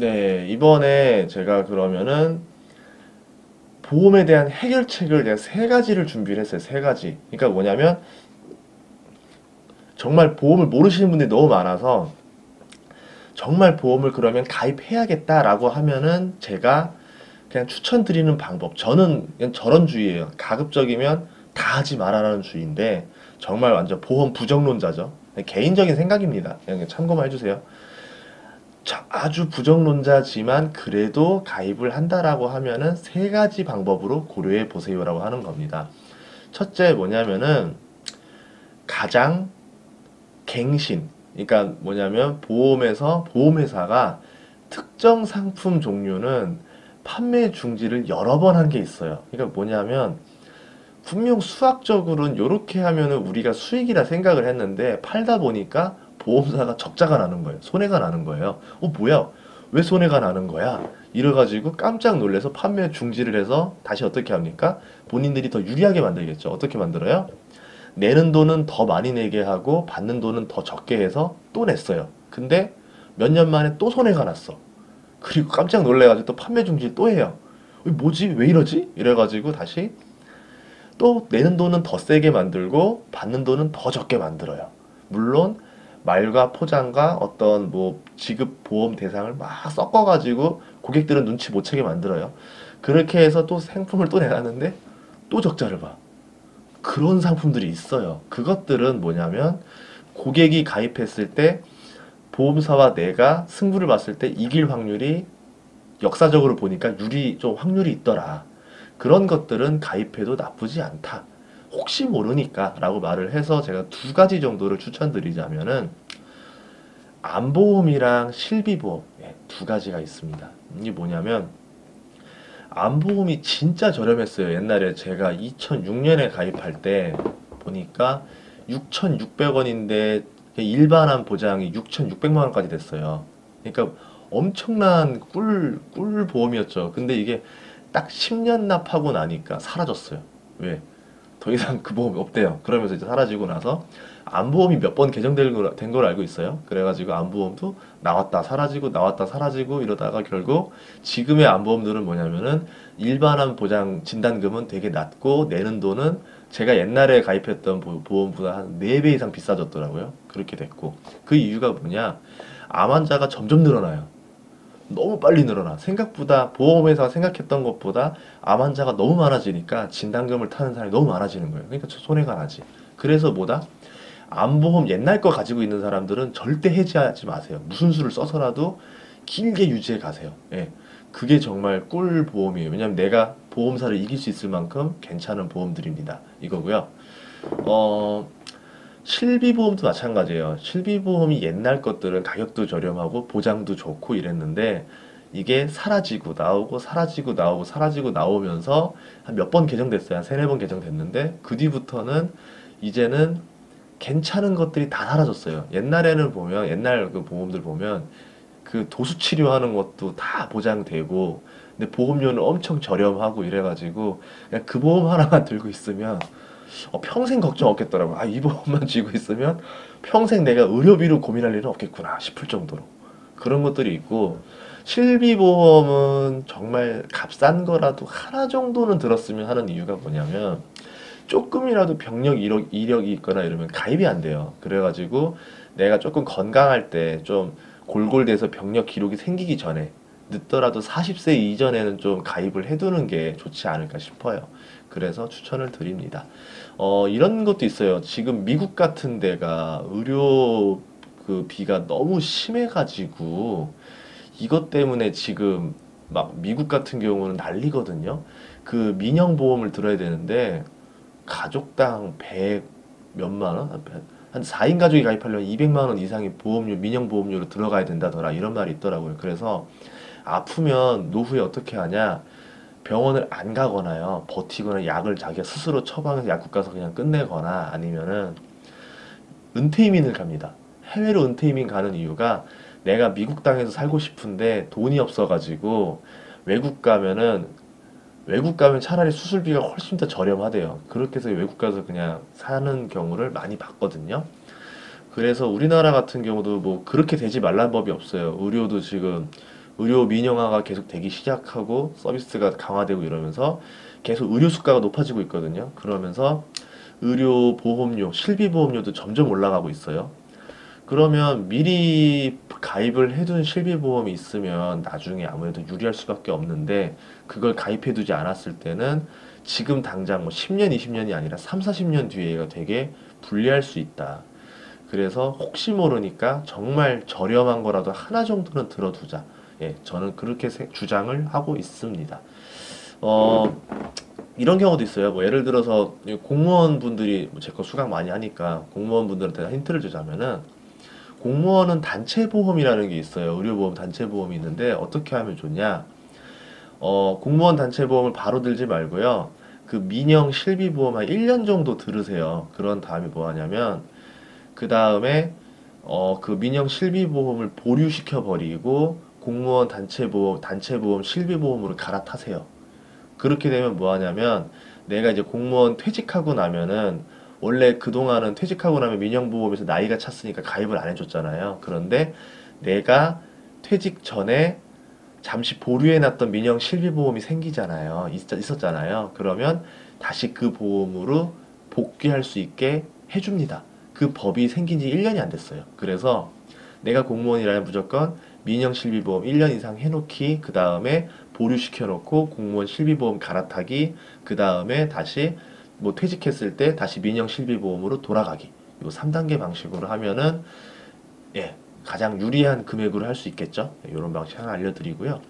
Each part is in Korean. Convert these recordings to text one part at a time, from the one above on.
네, 이번에 제가 그러면은 보험에 대한 해결책을 내가 세 가지를 준비를 했어요. 세 가지. 그러니까 뭐냐면 정말 보험을 모르시는 분들이 너무 많아서 정말 보험을 그러면 가입해야겠다라고 하면은 제가 그냥 추천드리는 방법. 저는 그냥 저런 주의예요. 가급적이면 다 하지 말아라는 주의인데 정말 완전 보험 부정론자죠. 개인적인 생각입니다. 그냥 참고만 해주세요. 아주 부정론자지만 그래도 가입을 한다라고 하면은 세 가지 방법으로 고려해 보세요라고 하는 겁니다. 첫째 뭐냐면은 가장 갱신. 그러니까 뭐냐면 보험회사가 특정 상품 종류는 판매 중지를 여러 번 한 게 있어요. 그러니까 뭐냐면 분명 수학적으로는 이렇게 하면은 우리가 수익이라 생각을 했는데 팔다 보니까 보험사가 적자가 나는 거예요. 손해가 나는 거예요. 뭐야? 왜 손해가 나는 거야? 이래가지고 깜짝 놀라서 판매 중지를 해서 다시 어떻게 합니까? 본인들이 더 유리하게 만들겠죠. 어떻게 만들어요? 내는 돈은 더 많이 내게 하고 받는 돈은 더 적게 해서 또 냈어요. 근데 몇 년 만에 또 손해가 났어. 그리고 깜짝 놀래가지고 또 판매 중지를 또 해요. 뭐지? 왜 이러지? 이래가지고 다시 또 내는 돈은 더 세게 만들고 받는 돈은 더 적게 만들어요. 물론 말과 포장과 어떤 뭐 지급 보험 대상을 막 섞어가지고 고객들은 눈치 못 채게 만들어요. 그렇게 해서 또 상품을 또 내놨는데 또 적자를 봐. 그런 상품들이 있어요. 그것들은 뭐냐면 고객이 가입했을 때 보험사와 내가 승부를 봤을 때 이길 확률이 역사적으로 보니까 좀 확률이 있더라. 그런 것들은 가입해도 나쁘지 않다. 혹시 모르니까 라고 말을 해서 제가 두 가지 정도를 추천드리자면은 암보험이랑 실비보험 두 가지가 있습니다. 이게 뭐냐면 암보험이 진짜 저렴했어요. 옛날에 제가 2006년에 가입할 때 보니까 6,600원인데 일반암 보장이 6,600만 원까지 됐어요. 그러니까 엄청난 꿀 보험이었죠. 근데 이게 딱 10년 납하고 나니까 사라졌어요. 왜? 더 이상 그 보험이 없대요. 그러면서 이제 사라지고 나서 암보험이 몇 번 개정된 걸 알고 있어요. 그래가지고 암보험도 나왔다 사라지고 나왔다 사라지고 이러다가 결국 지금의 암보험들은 뭐냐면은 일반암 보장 진단금은 되게 낮고 내는 돈은 제가 옛날에 가입했던 보험보다 한 4배 이상 비싸졌더라고요. 그렇게 됐고 그 이유가 뭐냐? 암 환자가 점점 늘어나요. 너무 빨리 늘어나. 생각보다 보험회사가 생각했던 것보다 암 환자가 너무 많아지니까 진단금을 타는 사람이 너무 많아지는 거예요. 그러니까 손해가 나지. 그래서 뭐다? 암보험 옛날 거 가지고 있는 사람들은 절대 해지하지 마세요. 무슨 수를 써서라도 길게 유지해 가세요. 예. 그게 정말 꿀 보험이에요. 왜냐면 내가 보험사를 이길 수 있을 만큼 괜찮은 보험들입니다. 이거고요. 어, 실비보험도 마찬가지예요. 실비보험이 옛날 것들은 가격도 저렴하고 보장도 좋고 이랬는데 이게 사라지고 나오고 사라지고 나오고 사라지고 나오면서 한 몇 번 개정됐어요. 한 세네 번 개정됐는데 그 뒤부터는 이제는 괜찮은 것들이 다 사라졌어요. 옛날에는 보면 옛날 그 보험들 보면 그 도수 치료하는 것도 다 보장되고 근데 보험료는 엄청 저렴하고 이래가지고 그냥 그 보험 하나만 들고 있으면 평생 걱정 없겠더라고. 이 보험만 쥐고 있으면 평생 내가 의료비로 고민할 일은 없겠구나 싶을 정도로 그런 것들이 있고 실비보험은 정말 값싼 거라도 하나 정도는 들었으면 하는 이유가 뭐냐면 조금이라도 병력 이력이 있거나 이러면 가입이 안 돼요. 그래가지고 내가 조금 건강할 때 좀 골골돼서 병력 기록이 생기기 전에 늦더라도 40세 이전에는 좀 가입을 해두는 게 좋지 않을까 싶어요. 그래서 추천을 드립니다. 이런 것도 있어요. 지금 미국 같은 데가 의료 그 비가 너무 심해가지고 이것 때문에 지금 막 미국 같은 경우는 난리거든요. 그 민영보험을 들어야 되는데 가족당 100 몇만 원? 한 4인 가족이 가입하려면 200만 원 이상의 보험료, 민영보험료로 들어가야 된다더라. 이런 말이 있더라고요. 그래서 아프면 노후에 어떻게 하냐? 병원을 안 가거나요. 버티거나 약을 자기가 스스로 처방해서 약국 가서 그냥 끝내거나 아니면은 은퇴이민을 갑니다. 해외로 은퇴이민 가는 이유가 내가 미국 땅에서 살고 싶은데 돈이 없어가지고 외국 가면은 외국 가면 차라리 수술비가 훨씬 더 저렴하대요. 그렇게 해서 외국 가서 그냥 사는 경우를 많이 봤거든요. 그래서 우리나라 같은 경우도 뭐 그렇게 되지 말란 법이 없어요. 의료도 지금 의료 민영화가 계속 되기 시작하고 서비스가 강화되고 이러면서 계속 의료 수가가 높아지고 있거든요. 그러면서 의료 보험료, 실비보험료도 점점 올라가고 있어요. 그러면 미리 가입을 해둔 실비보험이 있으면 나중에 아무래도 유리할 수밖에 없는데 그걸 가입해두지 않았을 때는 지금 당장 뭐 10년, 20년이 아니라 3, 40년 뒤에가 되게 불리할 수 있다. 그래서 혹시 모르니까 정말 저렴한 거라도 하나 정도는 들어두자. 예, 저는 그렇게 주장을 하고 있습니다. 어, 이런 경우도 있어요. 뭐 예를 들어서 공무원분들이 제 거 수강 많이 하니까 공무원분들한테 힌트를 주자면은 공무원은 단체 보험이라는 게 있어요. 의료보험 단체 보험이 있는데 어떻게 하면 좋냐? 공무원 단체 보험을 바로 들지 말고요. 그 민영 실비보험 한 1년 정도 들으세요. 그런 다음에 뭐 하냐면 그 다음에 그 민영 실비보험을 보류시켜 버리고 공무원 단체 보험 실비보험으로 갈아타세요. 그렇게 되면 뭐 하냐면 내가 이제 공무원 퇴직하고 나면은 원래 그동안은 퇴직하고 나면 민영보험에서 나이가 찼으니까 가입을 안 해줬잖아요. 그런데 내가 퇴직 전에 잠시 보류해놨던 민영 실비보험이 생기잖아요. 있었잖아요. 그러면 다시 그 보험으로 복귀할 수 있게 해줍니다. 그 법이 생긴 지 1년이 안 됐어요. 그래서 내가 공무원이라면 무조건 민영 실비보험 1년 이상 해놓기, 그 다음에 보류시켜놓고 공무원 실비보험 갈아타기, 그 다음에 다시 뭐 퇴직했을 때 다시 민영 실비보험으로 돌아가기. 이 3단계 방식으로 하면은 예, 가장 유리한 금액으로 할 수 있겠죠. 이런 방식 하나 알려드리고요.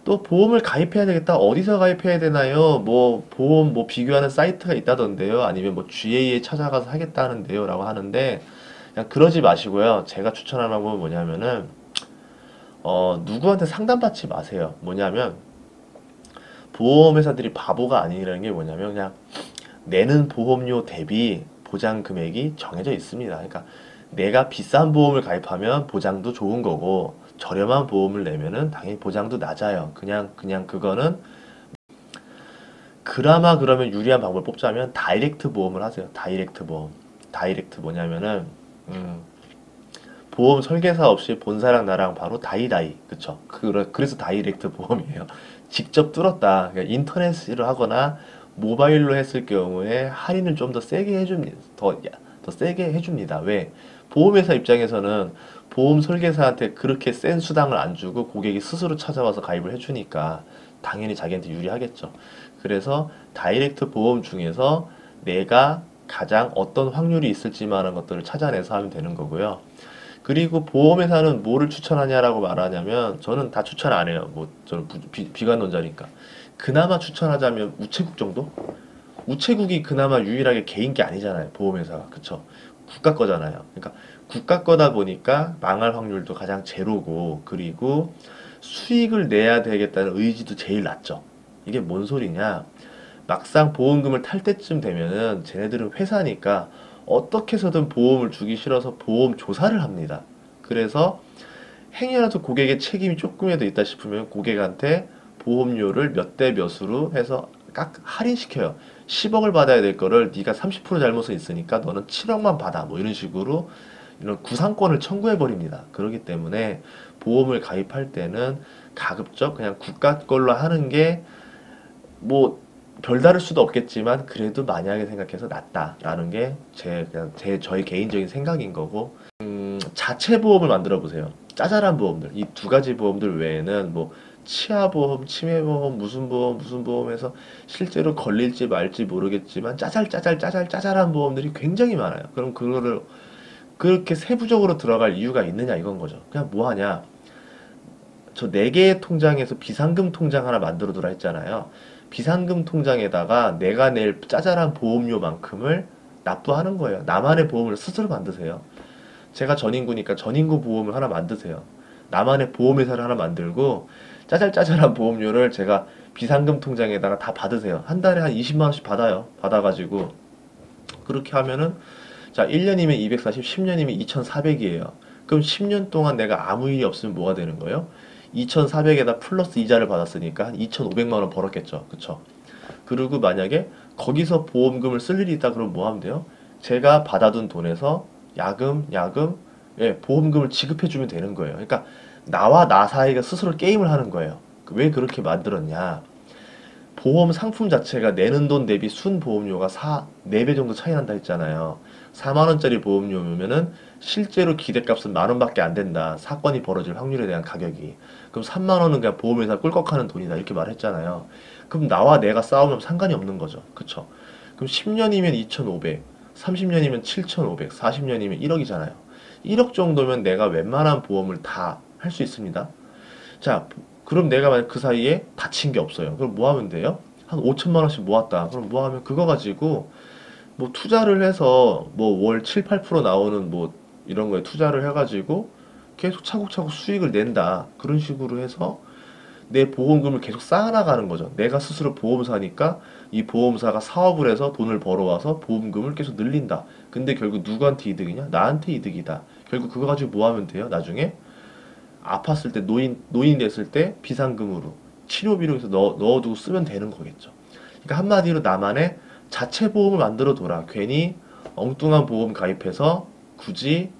또 보험을 가입해야 되겠다. 어디서 가입해야 되나요? 뭐 보험 뭐 비교하는 사이트가 있다던데요. 아니면 뭐 GA에 찾아가서 하겠다는데요. 라고 하는데 그냥 그러지 마시고요. 제가 추천하는 방법은 뭐냐면은 누구한테 상담받지 마세요. 뭐냐면 보험회사들이 바보가 아니라는 게 뭐냐면 그냥 내는 보험료 대비 보장 금액이 정해져 있습니다. 그러니까 내가 비싼 보험을 가입하면 보장도 좋은 거고 저렴한 보험을 내면은 당연히 보장도 낮아요. 그냥 그거는 그나마 그러면 유리한 방법을 뽑자면 다이렉트 보험을 하세요. 다이렉트 보험. 다이렉트 뭐냐면은 보험 설계사 없이 본사랑 나랑 바로 다이다이. 그쵸? 그래서 다이렉트 보험이에요. 직접 뚫었다. 그러니까 인터넷으로 하거나 모바일로 했을 경우에 할인을 좀 더 세게 해줍니다. 더 세게 해줍니다. 왜? 보험회사 입장에서는 보험 설계사한테 그렇게 센 수당을 안 주고 고객이 스스로 찾아와서 가입을 해주니까 당연히 자기한테 유리하겠죠. 그래서 다이렉트 보험 중에서 내가 가장 어떤 확률이 있을지만 한 것들을 찾아내서 하면 되는 거고요. 그리고 보험회사는 뭐를 추천하냐라고 말하냐면 저는 다 추천 안 해요. 뭐 저는 비관론자니까. 그나마 추천하자면 우체국 정도? 우체국이 그나마 유일하게 개인 게 아니잖아요. 보험회사가. 그쵸? 국가 거잖아요. 그러니까 국가 거다 보니까 망할 확률도 가장 제로고 그리고 수익을 내야 되겠다는 의지도 제일 낮죠. 이게 뭔 소리냐? 막상 보험금을 탈 때쯤 되면은 쟤네들은 회사니까 어떻게 해서든 보험을 주기 싫어서 보험 조사를 합니다. 그래서 행여라도 고객의 책임이 조금이라도 있다 싶으면 고객한테 보험료를 몇 대 몇으로 해서 할인시켜요. 10억을 받아야 될 거를 네가 30% 잘못은 있으니까 너는 7억만 받아. 뭐 이런 식으로 이런 구상권을 청구해 버립니다. 그렇기 때문에 보험을 가입할 때는 가급적 그냥 국가 걸로 하는 게 뭐 별다를 수도 없겠지만 그래도 만약에 생각해서 낫다라는 게 저의 개인적인 생각인 거고 자체 보험을 만들어 보세요. 짜잘한 보험들 이 두 가지 보험들 외에는 뭐 치아보험, 치매보험, 무슨 보험에서 실제로 걸릴지 말지 모르겠지만 짜잘한 보험들이 굉장히 많아요. 그럼 그거를 그렇게 세부적으로 들어갈 이유가 있느냐 이건 거죠. 그냥 뭐 하냐? 저 네 개의 통장에서 비상금 통장 하나 만들어 두라 했잖아요. 비상금 통장에다가 내가 낼 짜잘한 보험료만큼을 납부하는 거예요. 나만의 보험을 스스로 만드세요. 제가 전인구니까 전인구 보험을 하나 만드세요. 나만의 보험회사를 하나 만들고 짜잘짜잘한 보험료를 제가 비상금 통장에다가 다 받으세요. 한 달에 한 20만 원씩 받아요. 받아가지고 그렇게 하면은 자 1년이면 240, 10년이면 2,400이에요. 그럼 10년 동안 내가 아무 일이 없으면 뭐가 되는 거예요? 2,400에다 플러스 이자를 받았으니까 한 2,500만 원 벌었겠죠. 그쵸? 그리고 만약에 거기서 보험금을 쓸 일이 있다 그러면 뭐 하면 돼요? 제가 받아둔 돈에서 야금, 예, 보험금을 지급해 주면 되는 거예요. 그러니까 나와 나 사이가 스스로 게임을 하는 거예요. 왜 그렇게 만들었냐? 보험 상품 자체가 내는 돈 대비 순 보험료가 4배 정도 차이 난다 했잖아요. 4만 원짜리 보험료면은 실제로 기대값은 만 원밖에 안 된다. 사건이 벌어질 확률에 대한 가격이. 그럼 3만 원은 그냥 보험회사 꿀꺽하는 돈이다. 이렇게 말했잖아요. 그럼 나와 내가 싸우면 상관이 없는 거죠. 그쵸? 그럼 10년이면 2,500, 30년이면 7,500, 40년이면 1억이잖아요. 1억 정도면 내가 웬만한 보험을 다 할 수 있습니다. 자, 그럼 내가 만약 그 사이에 다친 게 없어요. 그럼 뭐 하면 돼요? 한 5천만 원씩 모았다. 그럼 뭐 하면 그거 가지고 뭐 투자를 해서 뭐 월 7, 8% 나오는 뭐 이런 거에 투자를 해가지고 계속 차곡차곡 수익을 낸다. 그런 식으로 해서 내 보험금을 계속 쌓아나가는 거죠. 내가 스스로 보험사니까 이 보험사가 사업을 해서 돈을 벌어와서 보험금을 계속 늘린다. 근데 결국 누구한테 이득이냐? 나한테 이득이다. 결국 그거 가지고 뭐 하면 돼요? 나중에 아팠을 때 노인 됐을 때 비상금으로 치료비로 해서 넣어두고 쓰면 되는 거겠죠. 그러니까 한마디로 나만의 자체 보험을 만들어 둬라. 괜히 엉뚱한 보험 가입해서 굳이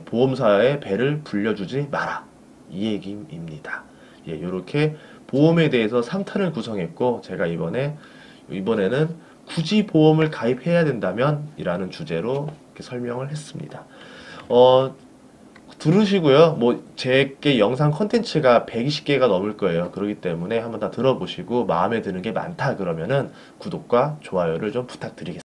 보험사의 배를 불려주지 마라. 이 얘기입니다. 예, 요렇게 보험에 대해서 3탄을 구성했고 제가 이번에는 굳이 보험을 가입해야 된다면 이라는 주제로 이렇게 설명을 했습니다. 어, 들으시고요. 뭐 제게 영상 콘텐츠가 120개가 넘을 거예요. 그렇기 때문에 한번 다 들어보시고 마음에 드는 게 많다 그러면은 구독과 좋아요를 좀 부탁드리겠습니다.